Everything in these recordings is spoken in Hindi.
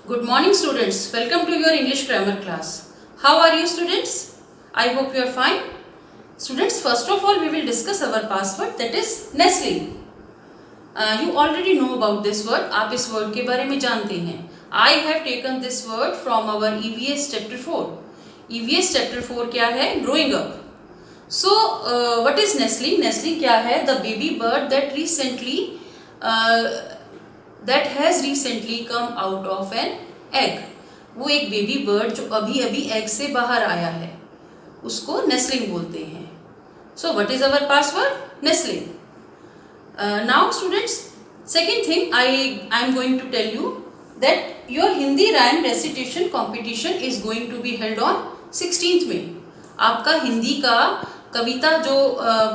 Good morning students, welcome to your English grammar class. How are you students? I hope you are fine. Students, first of all we will discuss our password, that is nestling. You already know about this word, आप इस word के बारे में जानते हैं. I have taken this word from our EVS chapter 4. EVS chapter 4 क्या है? Growing up. So what is nestling? Nestling क्या है? The baby bird that has recently come out of an egg. वो एक बेबी बर्ड जो अभी अभी एग से बाहर आया है उसको नेस्लिंग बोलते हैं. So what is our password? Nestling. Now students, second thing I am going to tell you that your Hindi rhyme recitation competition is going to be held on 16th में. आपका हिंदी का कविता जो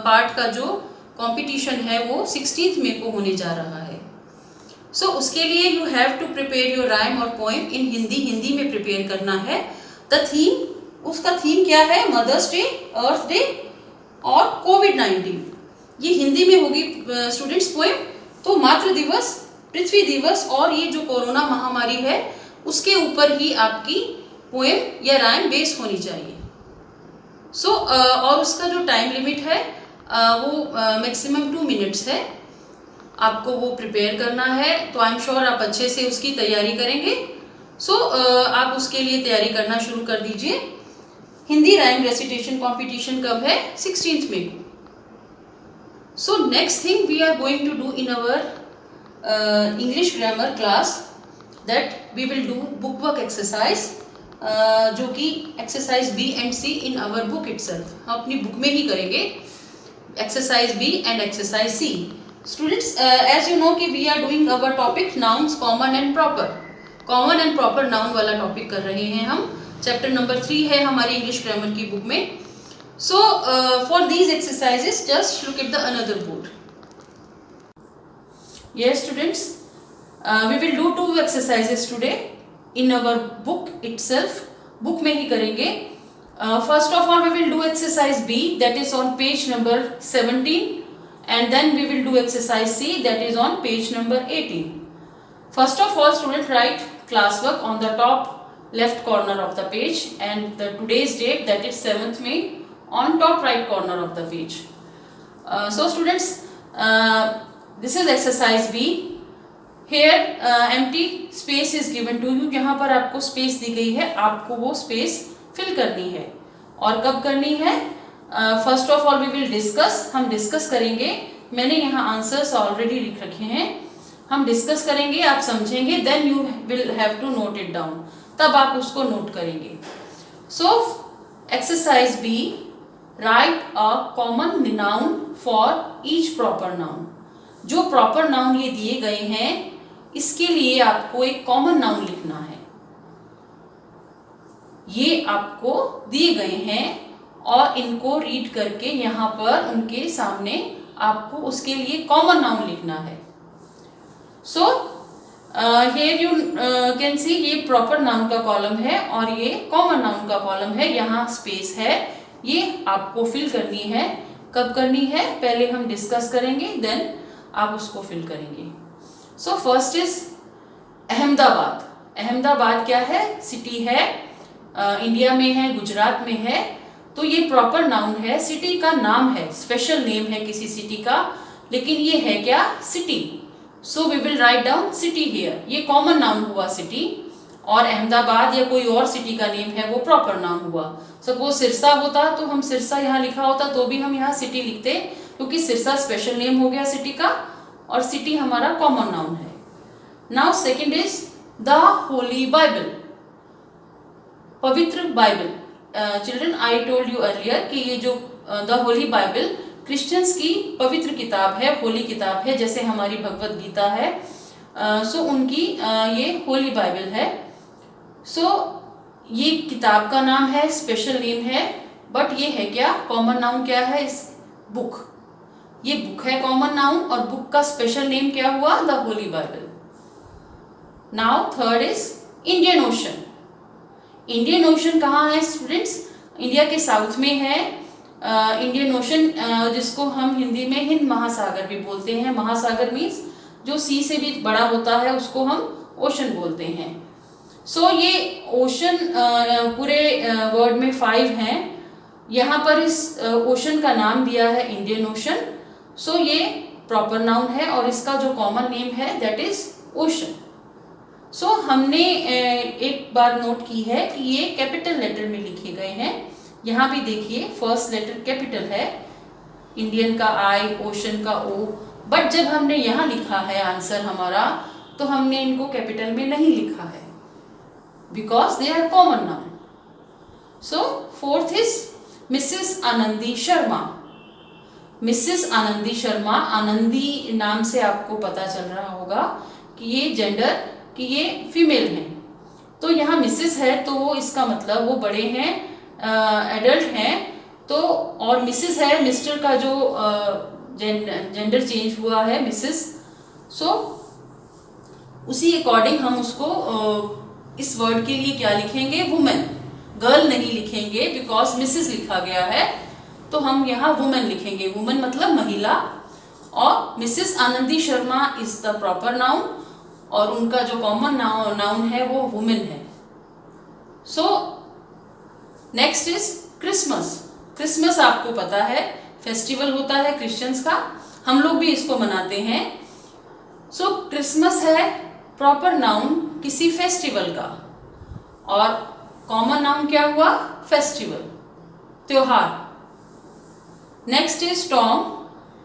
पार्ट का जो कॉम्पिटिशन है वो 16th में को होने जा रहा है. सो उसके लिए you have to prepare your rhyme और पोएम इन हिंदी में प्रिपेयर करना है. द थीम, उसका थीम क्या है? मदर्स डे, अर्थ डे और कोविड-19. ये हिंदी में होगी स्टूडेंट्स पोएम. तो मातृ दिवस, पृथ्वी दिवस और ये जो कोरोना महामारी है उसके ऊपर ही आपकी पोएम या राइम बेस होनी चाहिए. सो और उसका जो टाइम लिमिट है वो मैक्सिमम 2 मिनट्स है. आपको वो प्रिपेयर करना है. तो आई एम श्योर आप अच्छे से उसकी तैयारी करेंगे. सो आप उसके लिए तैयारी करना शुरू कर दीजिए. हिंदी राइम रेसिटेशन कॉम्पिटिशन कब है? 16th में. So next thing we are going to do in our English grammar class that we will do book work exercise, जो कि exercise B and C in our book itself. हम अपनी बुक में ही करेंगे exercise B and exercise C. Students, as you know कि we are doing our topic nouns common and proper. Common and proper noun वाला टॉपिक कर रहे हैं हम. चैप्टर नंबर 3 है हमारी इंग्लिश ग्रामर की बुक में. So for these exercises just look at the another board. Yes students, we will do 2 exercises today in our book itself. Book में ही करेंगे. First of all we will do exercise B, that is on page number 17. And then we will do exercise C, that is on page number 18. First of all students, write classwork on the top left corner of the page and the today's date, that is 7th May, on top right corner of the page. So students, this is exercise B. Here empty space is given to you. यहाँ पर आपको space दी गई है, आपको वो space fill करनी है. और कब करनी है? First of all we will discuss. हम डिस्कस करेंगे. मैंने यहाँ आंसर्स ऑलरेडी लिख रखे हैं. हम डिस्कस करेंगे, आप समझेंगे, then you will have to note it down. तब आप उसको नोट करेंगे. So exercise B, write a common noun for each proper noun. जो प्रॉपर नाउन ये दिए गए हैं इसके लिए आपको एक कॉमन नाउन लिखना है. ये आपको दिए गए हैं और इनको रीड करके यहाँ पर उनके सामने आपको उसके लिए कॉमन नाउन लिखना है. So here you can see ये प्रॉपर नाउन का कॉलम है और ये कॉमन नाउन का कॉलम है. यहाँ स्पेस है, ये आपको फिल करनी है. कब करनी है? पहले हम डिस्कस करेंगे, देन आप उसको फिल करेंगे. So first is Ahmedabad. Ahmedabad क्या है? सिटी है, इंडिया में है, गुजरात में है. तो ये प्रॉपर नाउन है, सिटी का नाम है, स्पेशल नेम है किसी सिटी का, लेकिन ये है क्या? City. So we will write down city here. ये कॉमन नाउन हुआ सिटी, और अहमदाबाद या कोई और सिटी का नेम है वो प्रॉपर नाउन हुआ. सपोज सिरसा होता तो हम सिरसा यहाँ लिखा होता तो भी हम यहाँ सिटी लिखते, क्योंकि सिरसा स्पेशल नेम हो गया सिटी का और सिटी हमारा कॉमन नाउन है. Now second is the holy Bible. पवित्र Bible. Children, I told you earlier कि ये जो द होली बाइबल क्रिश्चियंस की पवित्र किताब है, होली किताब है, जैसे हमारी भगवत गीता है. सो उनकी ये होली बाइबल है. सो ये किताब का नाम है, स्पेशल नेम है, बट ये है क्या? कॉमन नाउन क्या है? इस बुक. ये बुक है कॉमन नाउन और बुक का स्पेशल नेम क्या हुआ? The holy Bible. Now third is Indian ocean. Indian ocean कहाँ है स्टूडेंट्स? इंडिया के साउथ में है. इंडियन ओशन जिसको हम हिंदी में हिंद महासागर भी बोलते हैं. महासागर मीन्स जो सी से भी बड़ा होता है उसको हम ओशन बोलते हैं. सो ये ओशन पूरे वर्ड में 5 हैं। यहाँ पर इस ओशन का नाम दिया है इंडियन ओशन। सो ये प्रॉपर नाउन है और इसका जो कॉमन नेम है दैट इज ओशन। सो हमने एक बात नोट की है कि ये कैपिटल लेटर में लिखे गए हैं। यहाँ भी देखिए फर्स्ट लेटर कैपिटल है, इंडियन का आई, ओशन का ओ, बट जब हमने यहाँ लिखा है आंसर हमारा तो हमने इनको कैपिटल में नहीं लिखा है because they are common noun. So fourth is Mrs Anandi Sharma. Mrs Anandi Sharma, Anandi नाम से आपको पता चल रहा होगा कि ये जेंडर, कि ये फीमेल हैं। तो यहाँ मिसेस है तो इसका मतलब वो बड़े हैं, एडल्ट हैं। तो और मिसेस है, मिस्टर का जो जेंडर चेंज हुआ है मिसेस। सो उसी अकॉर्डिंग हम उसको इस वर्ड के लिए क्या लिखेंगे, वुमेन। गर्ल नहीं लिखेंगे बिकॉज मिसेस लिखा गया है, तो हम यहाँ वुमेन लिखेंगे। वुमेन मतलब महिला, और Mrs Anandi Sharma is the proper noun और उनका जो कॉमन नाउन है वो वुमेन है। So next is Christmas. Christmas आपको पता है फेस्टिवल होता है क्रिश्चियंस का, हम लोग भी इसको मनाते हैं। सो क्रिसमस है प्रॉपर नाउन किसी फेस्टिवल का, और कॉमन नाउन क्या हुआ, फेस्टिवल, त्योहार। Next is Tom.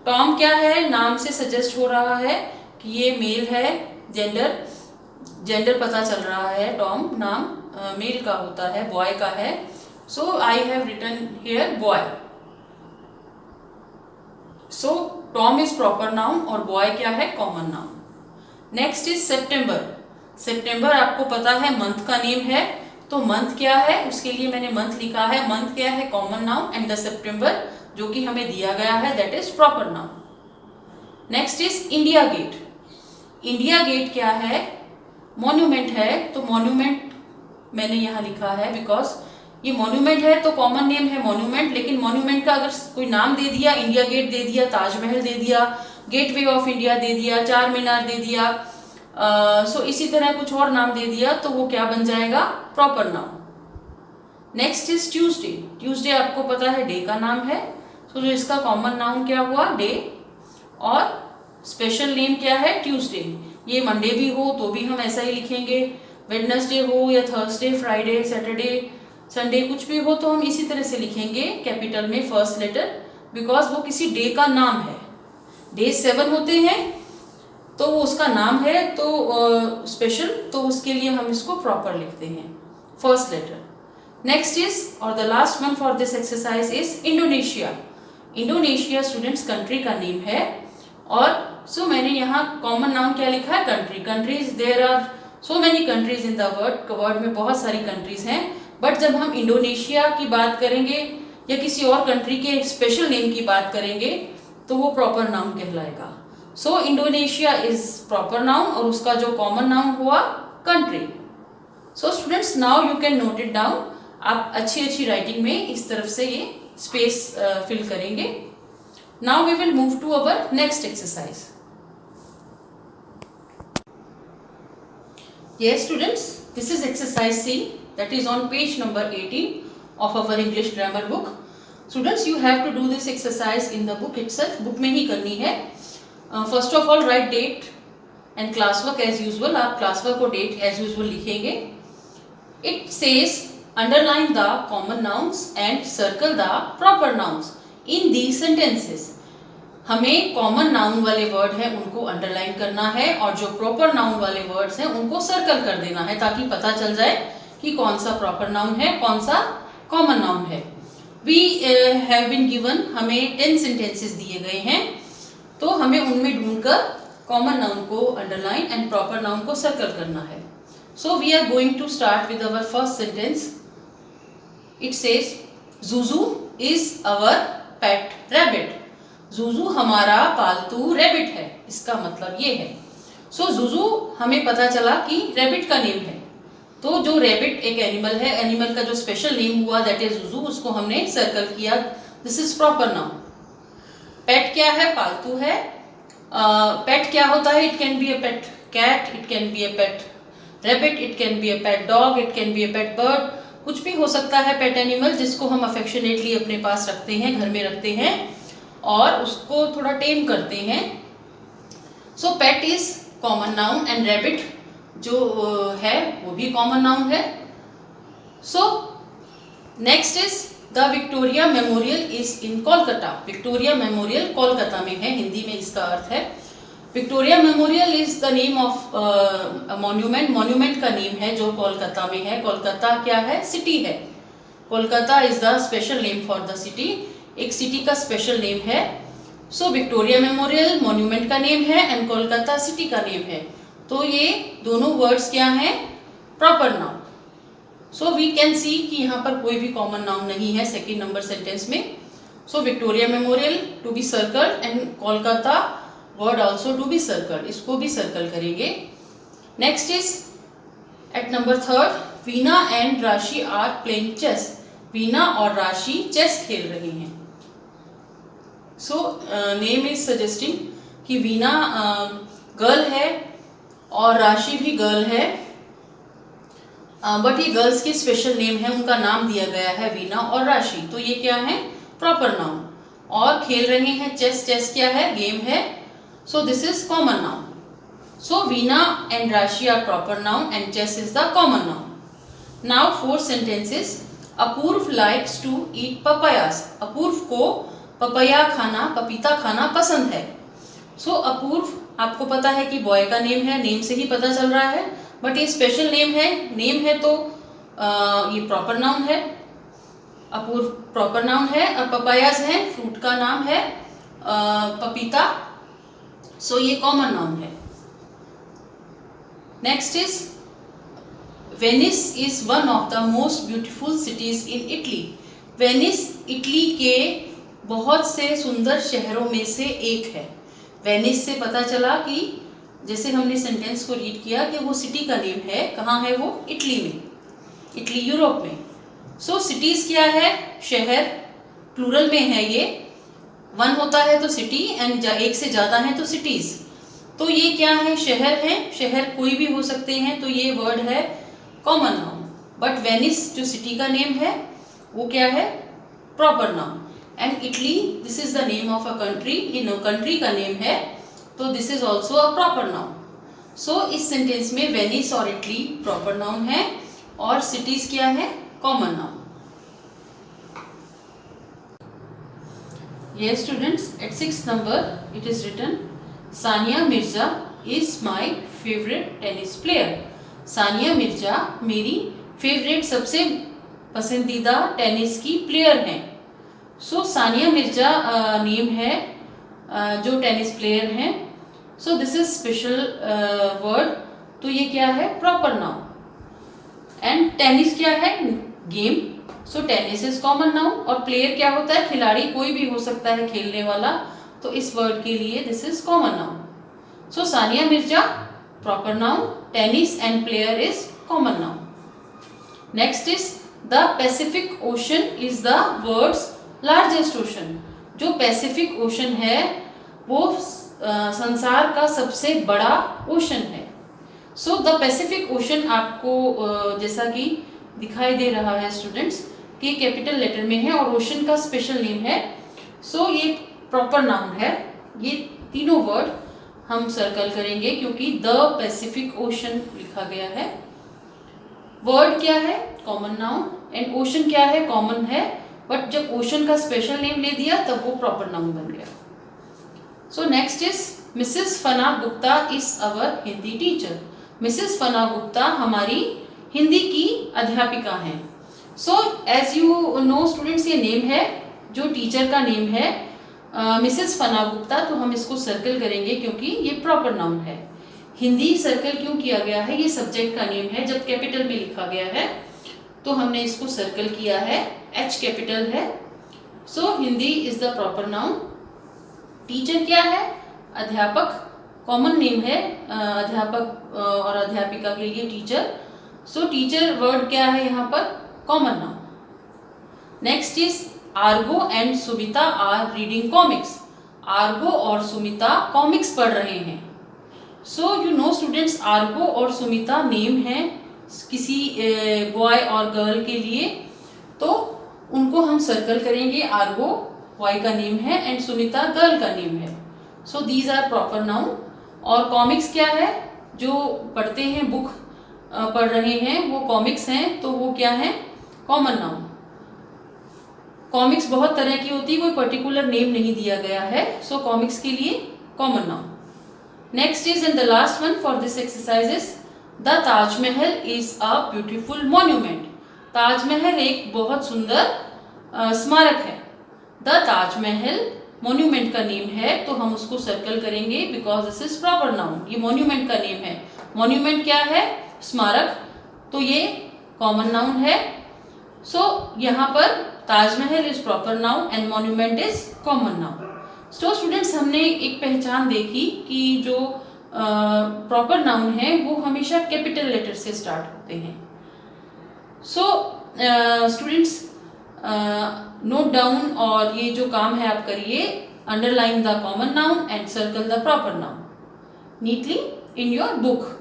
टॉम क्या है, नाम से सजेस्ट हो रहा है कि ये मेल है, जेंडर पता चल रहा है। टॉम नाम मेल का होता है, बॉय का है। So I have written here boy. So Tom is proper noun और बॉय क्या है, common noun. Next is September. सितंबर आपको पता है मंथ का नेम है, तो मंथ क्या है उसके लिए मैंने मंथ लिखा है। मंथ क्या है, common noun, and the September जो कि हमें दिया गया है that is proper noun. Next is India Gate. India Gate क्या है, मॉन्यूमेंट है, तो मॉन्यूमेंट मैंने यहाँ लिखा है बिकॉज ये मॉन्यूमेंट है तो कॉमन नेम है मॉन्यूमेंट। लेकिन मॉन्यूमेंट का अगर कोई नाम दे दिया, इंडिया गेट दे दिया, ताजमहल दे दिया, गेटवे ऑफ इंडिया दे दिया, चार मीनार दे दिया, सो इसी तरह कुछ और नाम दे दिया तो वो क्या बन जाएगा, proper noun. Next is Tuesday. Tuesday आपको पता है डे का नाम है, तो जो इसका कॉमन नाउन क्या हुआ, डे, और स्पेशल नेम क्या है, ट्यूसडे। ये मंडे भी हो तो भी हम ऐसा ही लिखेंगे, वेडनेसडे हो या थर्सडे, फ्राइडे, सैटरडे, संडे कुछ भी हो तो हम इसी तरह से लिखेंगे कैपिटल में फर्स्ट लेटर, बिकॉज वो किसी डे का नाम है। डे 7 होते हैं तो वो उसका नाम है, तो स्पेशल, तो उसके लिए हम इसको प्रॉपर लिखते हैं फर्स्ट लेटर। नेक्स्ट इज और the last one for this exercise is Indonesia. Indonesia students country का नेम है, और सो मैंने यहाँ कॉमन नाउन क्या लिखा है, country. Countries, there are so many countries in the world में बहुत सारी कंट्रीज हैं, बट जब हम इंडोनेशिया की बात करेंगे या किसी और कंट्री के स्पेशल नेम की बात करेंगे तो वो प्रॉपर नाउन कहलाएगा। So Indonesia is proper noun और उसका जो कॉमन नाउन हुआ country. So students now you can note it down. आप अच्छी राइटिंग में इस तरफ से ये स्पेस फिल करेंगे। Now we will move to our next exercise. Yes students, this is exercise C, that is on page number 18 of our English grammar book. Students, you have to do this exercise in the book itself. book में ही करनी है। First of all write date and class work as usual. आप class work को date as usual लिखेंगे। It says underline the common nouns and circle the proper nouns in these sentences. हमें कॉमन नाउन वाले वर्ड है उनको अंडरलाइन करना है और जो प्रॉपर नाउन वाले वर्ड्स हैं उनको सर्कल कर देना है, ताकि पता चल जाए कि कौन सा प्रॉपर नाउन है, कौन सा कॉमन नाउन है। वी हैव बीन गिवन, हमें 10 सेंटेंसेस दिए गए हैं, तो हमें उनमें ढूंढकर कॉमन नाउन को अंडरलाइन एंड प्रॉपर नाउन को सर्कल करना है। So we are going to start with our first sentence. It says Juju is our pet rabbit. Juju हमारा पालतू रैबिट है, इसका मतलब ये है। सो जूजू हमें पता चला कि रैबिट का नेम है, तो जो रैबिट एक एनिमल है, एनिमल का जो स्पेशल नेम हुआ दैट इज जूजू, उसको हमने सर्कल किया। This is proper noun. Pet क्या है, पालतू है। पेट क्या होता है, it can be a pet cat, it can be a pet rabbit, it can be a pet dog, it can be a pet bird, कुछ भी हो सकता है पेट एनिमल जिसको हम अफेक्शनेटली अपने पास रखते हैं, घर में रखते हैं और उसको थोड़ा टेम करते हैं. So pet is common noun and rabbit जो है वो भी कॉमन नाउन है. So next is the Victoria Memorial is in Kolkata. Victoria Memorial Kolkata में है, हिंदी में इसका अर्थ है. Victoria Memorial is the name of monument. Monument का नेम है जो कोलकाता में है. कोलकाता क्या है? सिटी है. Kolkata is the special name for the city. एक सिटी का स्पेशल नेम है. सो विक्टोरिया मेमोरियल मॉन्यूमेंट का नेम है एंड कोलकाता सिटी का नेम है. तो ये दोनों वर्ड्स क्या हैं? Proper noun. So we can see कि यहाँ पर कोई भी कॉमन नाउन नहीं है सेकेंड नंबर सेंटेंस में. So Victoria Memorial to be circled and Kolkata word also to be circled. इसको भी सर्कल करेंगे. Next is at number third, Veena and Rashi are playing chess. Veena और राशि चेस खेल रही हैं. सो नेम इज सजेस्टिंग कि वीना गर्ल है और राशि भी गर्ल है, बट ये गर्ल्स की स्पेशल नेम है, उनका नाम दिया गया है वीना और राशि. तो ये क्या है? Proper noun. और खेल रहे हैं चेस. चेस क्या है? गेम है. So this is common noun. So Veena and Rashi are proper noun and chess is the common noun. Now fourth sentence is Apurva likes to eat papayas. Apurva को पपया खाना, पपीता खाना पसंद है. सो अपूर्व आपको पता है कि बॉय का नेम है, नेम से ही पता चल रहा है, बट ये स्पेशल नेम है. नेम है तो ये प्रॉपर नाउन है. अपूर्व प्रॉपर नाउन है. और पपायास है, फ्रूट का नाम है पपीता. सो ये कॉमन नाउन है. Next is Venice is one of the most beautiful cities in Italy. Venice Italy के बहुत से सुंदर शहरों में से एक है. वेनिस से पता चला कि जैसे हमने सेंटेंस को रीड किया कि वो सिटी का नेम है. कहाँ है वो? इटली में. इटली यूरोप में. सो सिटीज क्या है? शहर. प्लूरल में है ये. वन होता है तो सिटी एंड एक से ज़्यादा है तो सिटीज. तो ये क्या है? शहर है. शहर कोई भी हो सकते हैं. तो ये वर्ड है कॉमन नाउन. बट वेनिस जो सिटी का नेम है वो क्या है? Proper noun. And Italy this is the name of a country. ये कंट्री का नेम है तो this is also a proper noun. So इस सेंटेंस में वेनिस और इटली प्रॉपर नाउन है और सिटीज क्या है? Common noun. Yes students, at 6th number it is written Sania Mirza is my favorite tennis player. Sania Mirza मेरी फेवरेट सबसे पसंदीदा टेनिस की प्लेयर हैं. सो सानिया मिर्जा नेम है जो टेनिस प्लेयर हैं. सो दिस इज स्पेशल वर्ड. तो ये क्या है? Proper noun. एंड टेनिस क्या है? Game. So tennis is common noun. और प्लेयर क्या होता है? खिलाड़ी. कोई भी हो सकता है खेलने वाला. तो इस वर्ड के लिए this is common noun. So Sania Mirza proper noun, tennis and player is common noun. Next is the Pacific ocean is the words largest ocean. जो पैसिफिक ओशन है वो संसार का सबसे बड़ा ओशन है. सो द पैसिफिक ओशन आपको जैसा कि दिखाई दे रहा है स्टूडेंट्स कि कैपिटल लेटर में है और ओशन का स्पेशल नेम है. सो ये प्रॉपर नाउन है. ये तीनों वर्ड हम सर्कल करेंगे क्योंकि द पैसिफिक ओशन लिखा गया है. वर्ड क्या है? Common noun. एंड ओशन क्या है? कॉमन है. बट जब ओशन का स्पेशल नेम ले दिया तब वो प्रॉपर नाउन बन गया. So next is Mrs Fana Gupta is our Hindi teacher. Mrs Fana Gupta हमारी हिंदी की अध्यापिका हैं. So as you know students, ये नेम है जो टीचर का नेम है मिसेस फना गुप्ता. तो हम इसको सर्कल करेंगे क्योंकि ये प्रॉपर नाउन है. हिंदी सर्कल क्यों किया गया है? ये सब्जेक्ट का नेम है. जब कैपिटल में लिखा गया है तो हमने इसको सर्कल किया है. एच कैपिटल है. So Hindi is the proper noun. Teacher क्या है? अध्यापक. कॉमन नेम है अध्यापक और अध्यापिका के लिए टीचर. सो टीचर वर्ड क्या है यहाँ पर? Common noun. Next is Argo and Sumita are reading comics. Argo और सुमिता कॉमिक्स पढ़ रहे हैं. So you know students, Argo और सुमिता नेम है किसी बॉय और गर्ल के लिए, तो उनको हम सर्कल करेंगे। आर्गो बॉय का नेम है एंड सुमिता गर्ल का नेम है। So these are proper noun. और कॉमिक्स क्या है, जो पढ़ते हैं, बुक पढ़ रहे हैं, वो कॉमिक्स हैं, तो वो क्या है, कॉमन नाउन। कॉमिक्स बहुत तरह की होती है, कोई पर्टिकुलर नेम नहीं दिया गया है। सो कॉमिक्स के लिए common noun. Next is, and the last one for this exercise is, the Taj Mahal is a beautiful monument. Taj Mahal एक बहुत सुंदर स्मारक है। द ताजमहल मॉन्यूमेंट का नेम है, तो हम उसको सर्कल करेंगे because this is proper noun. ये मॉन्यूमेंट का नेम है। मॉन्यूमेंट क्या है, स्मारक, तो ये कॉमन नाउन है। सो यहाँ पर Taj Mahal is proper noun and monument is common noun. So students, हमने एक पहचान देखी कि जो प्रॉपर नाउन है वो हमेशा कैपिटल लेटर से स्टार्ट होते हैं। सो स्टूडेंट्स, नोट डाउन, और ये जो काम है आप करिए, underline the common noun and circle the proper noun neatly in your book.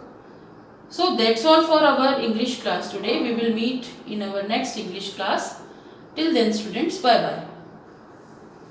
So that's all for our English class today. We will meet in our next English class. Till then students, bye bye.